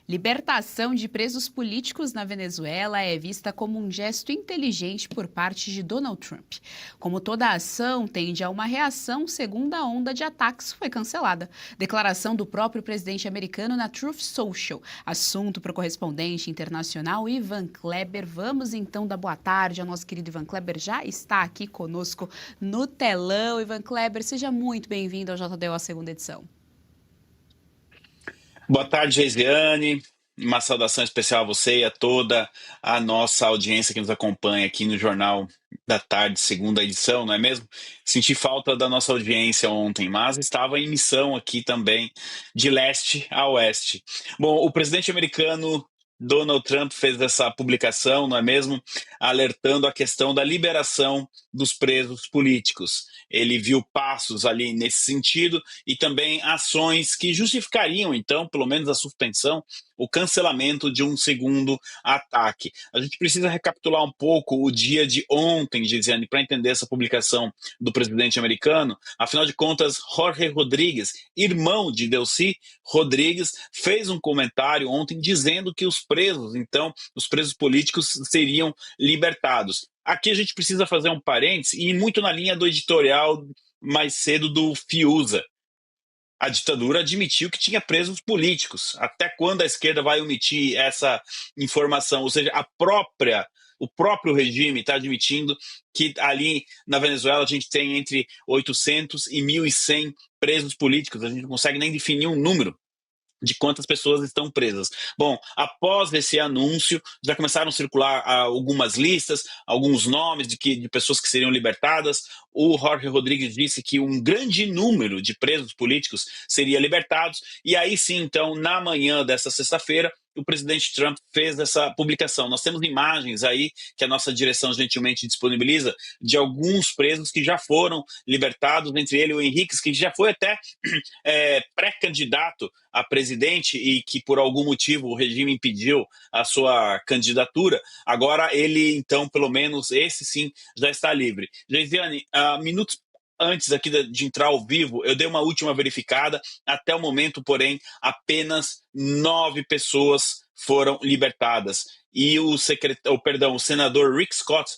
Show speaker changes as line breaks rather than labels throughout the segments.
Libertação de presos políticos na Venezuela é vista como um gesto inteligente por parte de Donald Trump. Como toda ação tende a uma reação, segunda onda de ataques foi cancelada. Declaração do próprio presidente americano na Truth Social. Assunto para o correspondente internacional Ivan Kleber. Vamos então dar boa tarde ao nosso querido Ivan Kleber. Já está aqui conosco no telão. Ivan Kleber, seja muito bem-vindo ao JDO, a segunda edição.
Boa tarde, Geisiane. Uma saudação especial a você e a toda a nossa audiência que nos acompanha aqui no Jornal da Tarde, segunda edição, não é mesmo? Senti falta da nossa audiência ontem, mas estava em missão aqui também, de leste a oeste. Bom, o presidente americano Donald Trump fez essa publicação, não é mesmo? Alertando a questão da liberação dos presos políticos. Ele viu passos ali nesse sentido e também ações que justificariam, então, pelo menos a suspensão, o cancelamento de um segundo ataque. A gente precisa recapitular um pouco o dia de ontem, Gisiane, para entender essa publicação do presidente americano. Afinal de contas, Jorge Rodrigues, irmão de Delcy Rodrigues, fez um comentário ontem dizendo que os presos, então, os presos políticos seriam libertados. Aqui a gente precisa fazer um parênteses e ir muito na linha do editorial mais cedo do Fiuza. A ditadura admitiu que tinha presos políticos. Até quando a esquerda vai omitir essa informação? Ou seja, o próprio regime está admitindo que ali na Venezuela a gente tem entre 800 e 1.100 presos políticos. A gente não consegue nem definir um número de quantas pessoas estão presas. Bom, após esse anúncio, já começaram a circular algumas listas, alguns nomes de pessoas que seriam libertadas. O Jorge Rodrigues disse que um grande número de presos políticos seria libertados, e aí sim, então, na manhã dessa sexta-feira, o presidente Trump fez essa publicação. Nós temos imagens aí que a nossa direção gentilmente disponibiliza de alguns presos que já foram libertados, entre ele o Henriques, que já foi até pré-candidato a presidente e que por algum motivo o regime impediu a sua candidatura. Agora ele, então, pelo menos esse sim, já está livre. Geisiane, minutos antes aqui de entrar ao vivo, eu dei uma última verificada. Até o momento, porém, apenas 9 pessoas foram libertadas. E o senador Rick Scott,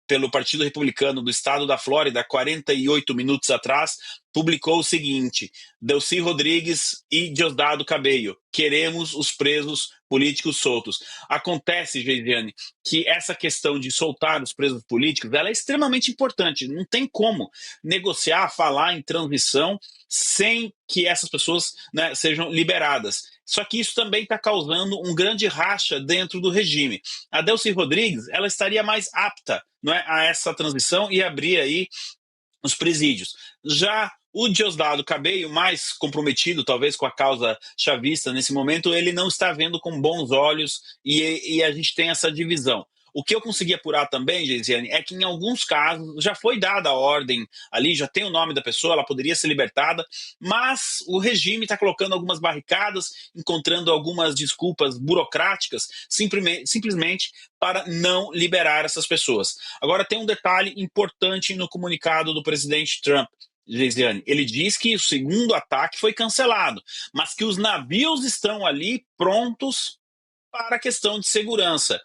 pelo Partido Republicano do Estado da Flórida, 48 minutos atrás, publicou o seguinte: Delcy Rodrigues e Diosdado Cabello, queremos os presos políticos soltos. Acontece, Geisiane, que essa questão de soltar os presos políticos, ela é extremamente importante. Não tem como negociar, falar em transição sem que essas pessoas, né, sejam liberadas. Só que isso também está causando um grande racha dentro do regime. A Delcy Rodrigues, ela estaria mais apta, não é, a essa transição e abrir aí os presídios. Já o Diosdado Cabello, mais comprometido talvez com a causa chavista nesse momento, ele não está vendo com bons olhos e a gente tem essa divisão. O que eu consegui apurar também, Geisiane, é que em alguns casos já foi dada a ordem ali, já tem o nome da pessoa, ela poderia ser libertada, mas o regime está colocando algumas barricadas, encontrando algumas desculpas burocráticas, simplesmente para não liberar essas pessoas. Agora tem um detalhe importante no comunicado do presidente Trump. Geisiane, ele diz que o segundo ataque foi cancelado, mas que os navios estão ali prontos para a questão de segurança.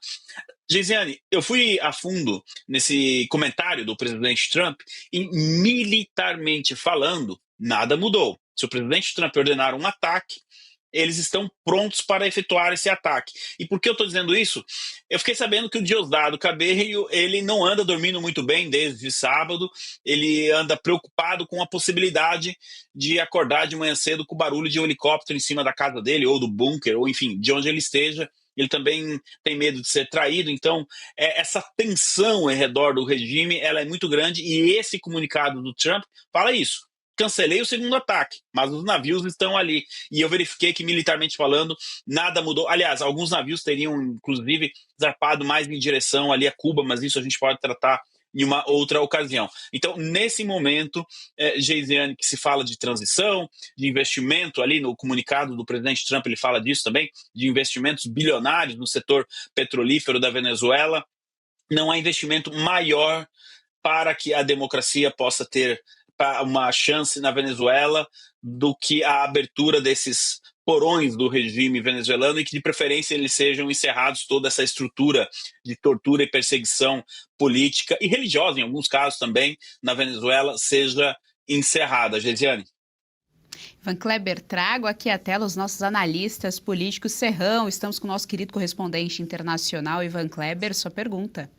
Geisiane, eu fui a fundo nesse comentário do presidente Trump e, militarmente falando, nada mudou. Se o presidente Trump ordenar um ataque, eles estão prontos para efetuar esse ataque. E por que eu estou dizendo isso? Eu fiquei sabendo que o Diosdado Cabello, ele não anda dormindo muito bem desde sábado, ele anda preocupado com a possibilidade de acordar de manhã cedo com o barulho de um helicóptero em cima da casa dele, ou do bunker, ou enfim, de onde ele esteja. Ele também tem medo de ser traído, então essa tensão ao redor do regime ela é muito grande, e esse comunicado do Trump fala isso. Cancelei o segundo ataque, mas os navios estão ali. E eu verifiquei que, militarmente falando, nada mudou. Aliás, alguns navios teriam, inclusive, zarpado mais em direção ali a Cuba, mas isso a gente pode tratar em uma outra ocasião. Então, nesse momento, Geisiane, que se fala de transição, de investimento ali no comunicado do presidente Trump, ele fala disso também, de investimentos bilionários no setor petrolífero da Venezuela, não há investimento maior para que a democracia possa ter uma chance na Venezuela do que a abertura desses porões do regime venezuelano e que, de preferência, eles sejam encerrados, toda essa estrutura de tortura e perseguição política e religiosa, em alguns casos também, na Venezuela, seja encerrada. Gesiane.
Ivan Kleber, trago aqui à tela os nossos analistas políticos. Serrão, estamos com o nosso querido correspondente internacional, Ivan Kleber, sua pergunta.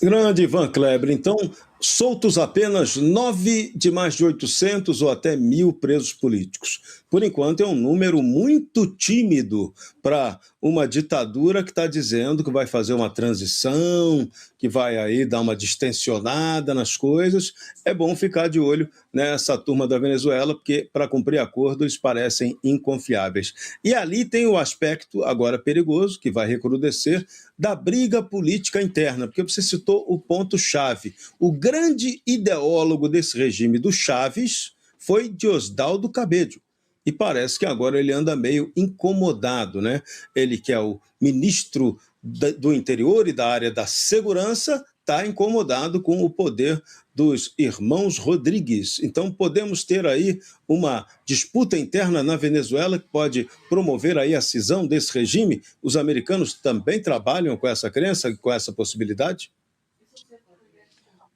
Grande Ivan Kleber, então, soltos apenas 9 de mais de 800 ou até 1.000 presos políticos. Por enquanto é um número muito tímido para uma ditadura que está dizendo que vai fazer uma transição, que vai aí dar uma distensionada nas coisas. É bom ficar de olho nessa turma da Venezuela, porque para cumprir acordo eles parecem inconfiáveis. E ali tem o aspecto agora perigoso, que vai recrudescer, da briga política interna, porque você citou o ponto-chave. O grande ideólogo desse regime do Chávez foi Diosdado Cabello. E parece que agora ele anda meio incomodado, né? Ele, que é o ministro do interior e da área da segurança, está incomodado com o poder dos irmãos Rodrigues. Então podemos ter aí uma disputa interna na Venezuela que pode promover aí a cisão desse regime. Os americanos também trabalham com essa crença, com essa possibilidade?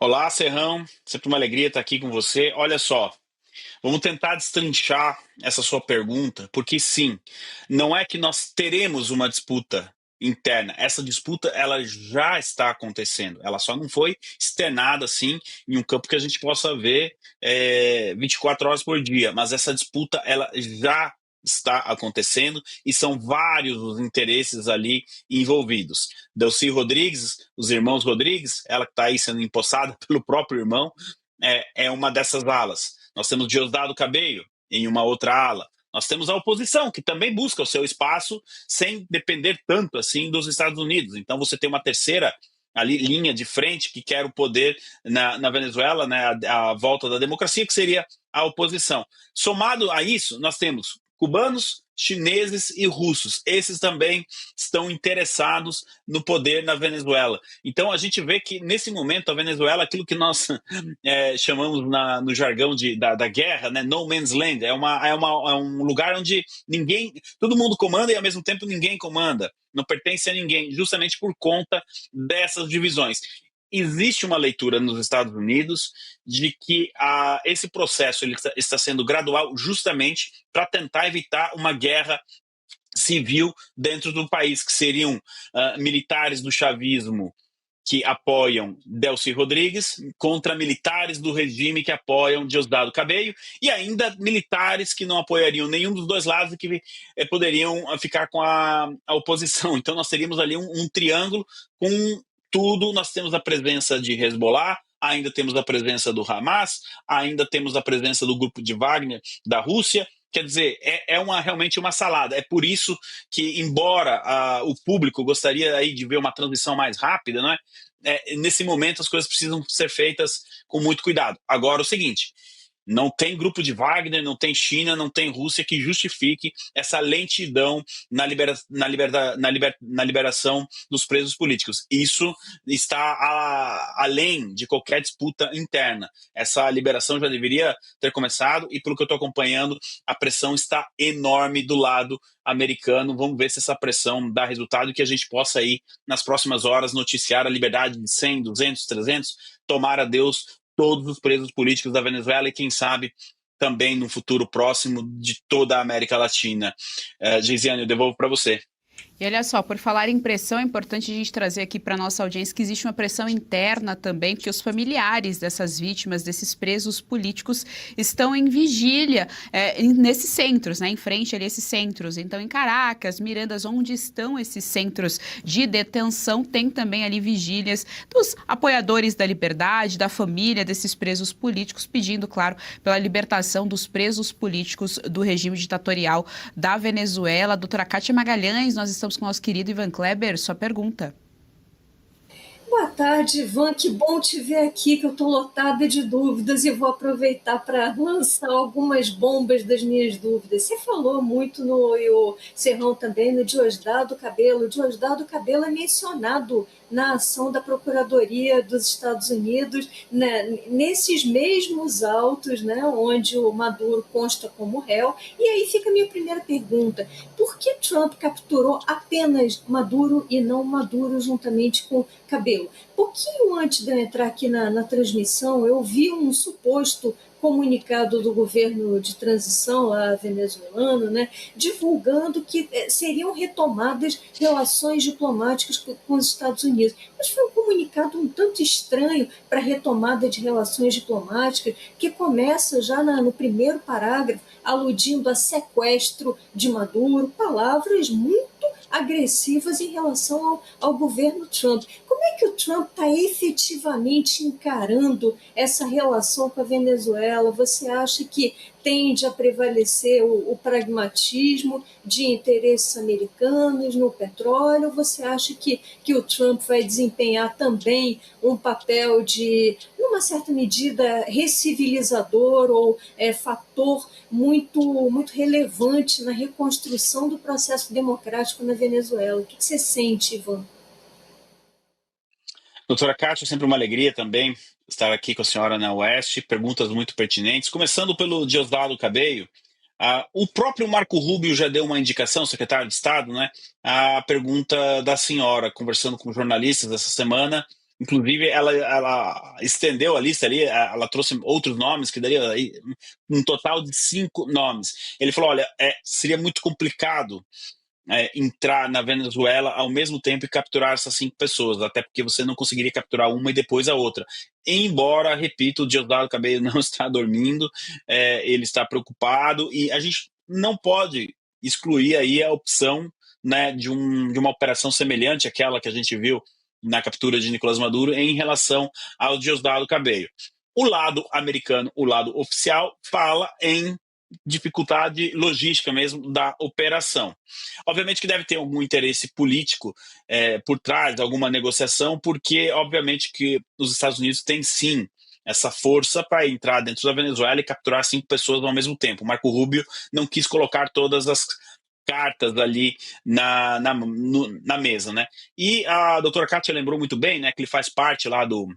Olá, Serrão. Sempre uma alegria estar aqui com você. Olha só, vamos tentar destrinchar essa sua pergunta, porque sim, não é que nós teremos uma disputa interna. Essa disputa ela já está acontecendo. Ela só não foi externada assim em um campo que a gente possa ver 24 horas por dia. Mas essa disputa ela já está acontecendo e são vários os interesses ali envolvidos. Delcy Rodrigues, os irmãos Rodrigues, ela que está aí sendo empossada pelo próprio irmão, é uma dessas alas. Nós temos Diosdado Cabello em uma outra ala. Nós temos a oposição, que também busca o seu espaço sem depender tanto assim dos Estados Unidos. Então você tem uma terceira ali, linha de frente que quer o poder na Venezuela, né, a volta da democracia, que seria a oposição. Somado a isso, nós temos cubanos, chineses e russos. Esses também estão interessados no poder na Venezuela. Então a gente vê que nesse momento a Venezuela, aquilo que nós chamamos no jargão da guerra, né, no man's land, é um lugar onde todo mundo comanda e ao mesmo tempo ninguém comanda, não pertence a ninguém, justamente por conta dessas divisões. Existe uma leitura nos Estados Unidos de que esse processo ele está sendo gradual justamente para tentar evitar uma guerra civil dentro do país, que seriam militares do chavismo que apoiam Delcy Rodrigues contra militares do regime que apoiam Diosdado Cabello e ainda militares que não apoiariam nenhum dos dois lados e que poderiam ficar com a oposição. Então nós teríamos ali um triângulo com tudo. Nós temos a presença de Hezbollah, ainda temos a presença do Hamas, ainda temos a presença do grupo de Wagner da Rússia. Quer dizer, realmente uma salada. É por isso que, embora o público gostaria aí de ver uma transição mais rápida, não é? Nesse momento as coisas precisam ser feitas com muito cuidado. Agora, o seguinte, não tem grupo de Wagner, não tem China, não tem Rússia que justifique essa lentidão na liberação dos presos políticos. Isso está além de qualquer disputa interna. Essa liberação já deveria ter começado e, pelo que eu estou acompanhando, a pressão está enorme do lado americano. Vamos ver se essa pressão dá resultado e que a gente possa aí, nas próximas horas, noticiar a liberdade de 100, 200, 300, tomara Deus todos os presos políticos da Venezuela e, quem sabe, também no futuro próximo de toda a América Latina. Geisiane, eu devolvo para você.
E olha só, por falar em pressão, é importante a gente trazer aqui para a nossa audiência que existe uma pressão interna também, porque os familiares dessas vítimas, desses presos políticos, estão em vigília nesses centros, né, em frente ali a esses centros. Então, em Caracas, Mirandas, onde estão esses centros de detenção, tem também ali vigílias dos apoiadores da liberdade, da família desses presos políticos, pedindo, claro, pela libertação dos presos políticos do regime ditatorial da Venezuela. Doutora Kátia Magalhães, nós estamos com o nosso querido Ivan Kleber, sua pergunta.
Boa tarde, Ivan. Que bom te ver aqui, que eu estou lotada de dúvidas e vou aproveitar para lançar algumas bombas das minhas dúvidas. Você falou muito e o Serrão também, no Diosdado Cabello. O Diosdado Cabello é mencionado na ação da Procuradoria dos Estados Unidos, né, nesses mesmos autos, né, onde o Maduro consta como réu. E aí fica a minha primeira pergunta: por que Trump capturou apenas Maduro e não Maduro juntamente com Cabello? Pouquinho antes de eu entrar aqui na transmissão, eu vi um suposto comunicado do governo de transição lá venezuelano, né, divulgando que seriam retomadas relações diplomáticas com os Estados Unidos. Mas foi um comunicado um tanto estranho para a retomada de relações diplomáticas, que começa já no primeiro parágrafo, aludindo a sequestro de Maduro, palavras muito agressivas em relação ao governo Trump. Como é que o Trump está efetivamente encarando essa relação com a Venezuela? Você acha que tende a prevalecer o pragmatismo de interesses americanos no petróleo? Ou você acha que o Trump vai desempenhar também um papel de, numa certa medida, recivilizador ou fator muito relevante na reconstrução do processo democrático na Venezuela? O que você sente, Ivan?
Doutora Kátia, sempre uma alegria também estar aqui com a senhora na Oeste. Perguntas muito pertinentes. Começando pelo Diosdado Cabello. O próprio Marco Rubio já deu uma indicação, secretário de Estado, né? A pergunta da senhora, conversando com jornalistas essa semana. Inclusive, ela estendeu a lista ali, ela trouxe outros nomes, que daria aí um total de 5 nomes. Ele falou: olha, seria muito complicado entrar na Venezuela ao mesmo tempo e capturar essas 5 pessoas, até porque você não conseguiria capturar uma e depois a outra. Embora, repito, o Diosdado Cabello não está dormindo, ele está preocupado, e a gente não pode excluir aí a opção, né, de uma operação semelhante àquela que a gente viu na captura de Nicolás Maduro em relação ao Diosdado Cabello. O lado americano, o lado oficial, fala em dificuldade logística mesmo da operação. Obviamente que deve ter algum interesse político por trás de alguma negociação, porque obviamente que os Estados Unidos têm sim essa força para entrar dentro da Venezuela e capturar 5 pessoas ao mesmo tempo. Marco Rubio não quis colocar todas as cartas ali na mesa, né? E a doutora Kátia lembrou muito bem, né, que ele faz parte lá do...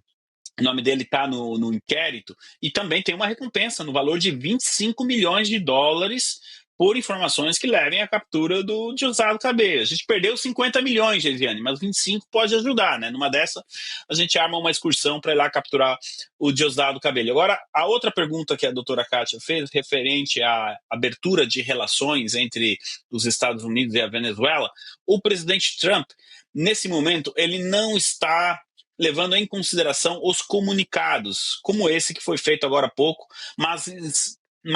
O nome dele está no inquérito, e também tem uma recompensa no valor de 25 milhões de dólares por informações que levem à captura do Diosdado Cabello. A gente perdeu 50 milhões, Geisiane, mas 25 pode ajudar, né? Numa dessa, a gente arma uma excursão para ir lá capturar o Diosdado Cabello. Agora, a outra pergunta que a doutora Kátia fez, referente à abertura de relações entre os Estados Unidos e a Venezuela, o presidente Trump, nesse momento, ele não está levando em consideração os comunicados, como esse que foi feito agora há pouco, mas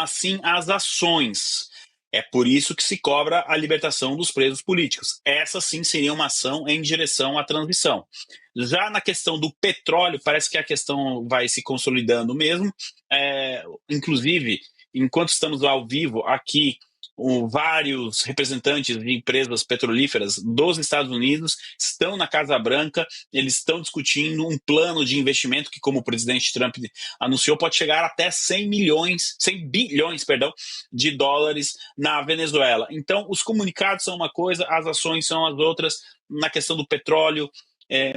sim as ações. É por isso que se cobra a libertação dos presos políticos. Essa sim seria uma ação em direção à transição. Já na questão do petróleo, parece que a questão vai se consolidando mesmo. Inclusive, enquanto estamos ao vivo aqui, vários representantes de empresas petrolíferas dos Estados Unidos estão na Casa Branca, eles estão discutindo um plano de investimento que, como o presidente Trump anunciou, pode chegar até 100 bilhões de dólares na Venezuela. Então, os comunicados são uma coisa, as ações são as outras. Na questão do petróleo,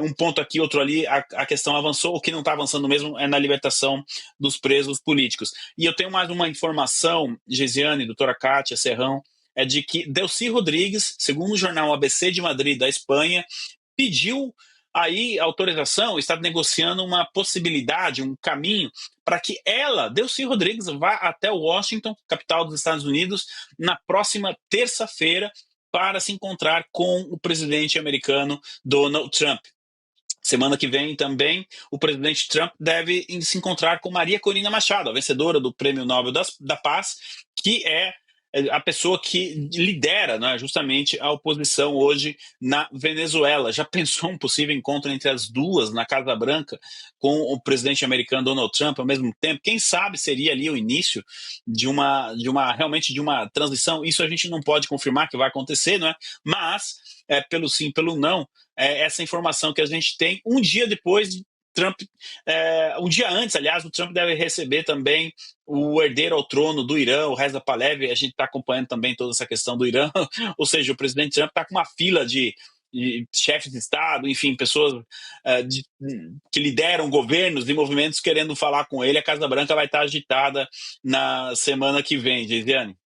um ponto aqui, outro ali, a questão avançou. O que não está avançando mesmo é na libertação dos presos políticos. E eu tenho mais uma informação, Geisiane, doutora Kátia, Serrão, é de que Delcy Rodrigues, segundo o jornal ABC de Madrid, da Espanha, pediu aí autorização, está negociando uma possibilidade, um caminho, para que ela, Delcy Rodrigues, vá até Washington, capital dos Estados Unidos, na próxima terça-feira, para se encontrar com o presidente americano Donald Trump. Semana que vem também o presidente Trump deve se encontrar com Maria Corina Machado, a vencedora do Prêmio Nobel da Paz, que é a pessoa que lidera, né, justamente a oposição hoje na Venezuela. Já pensou um possível encontro entre as duas na Casa Branca com o presidente americano Donald Trump ao mesmo tempo? Quem sabe seria ali o início realmente de uma transição? Isso a gente não pode confirmar que vai acontecer, não é? Mas, pelo sim, pelo não, essa informação que a gente tem um dia depois de Trump, um dia antes, aliás, o Trump deve receber também o herdeiro ao trono do Irã, o Reza Pahlavi. A gente está acompanhando também toda essa questão do Irã, ou seja, o presidente Trump está com uma fila de chefes de Estado, enfim, pessoas que lideram governos e movimentos querendo falar com ele. A Casa Branca vai estar agitada na semana que vem, Geisiane.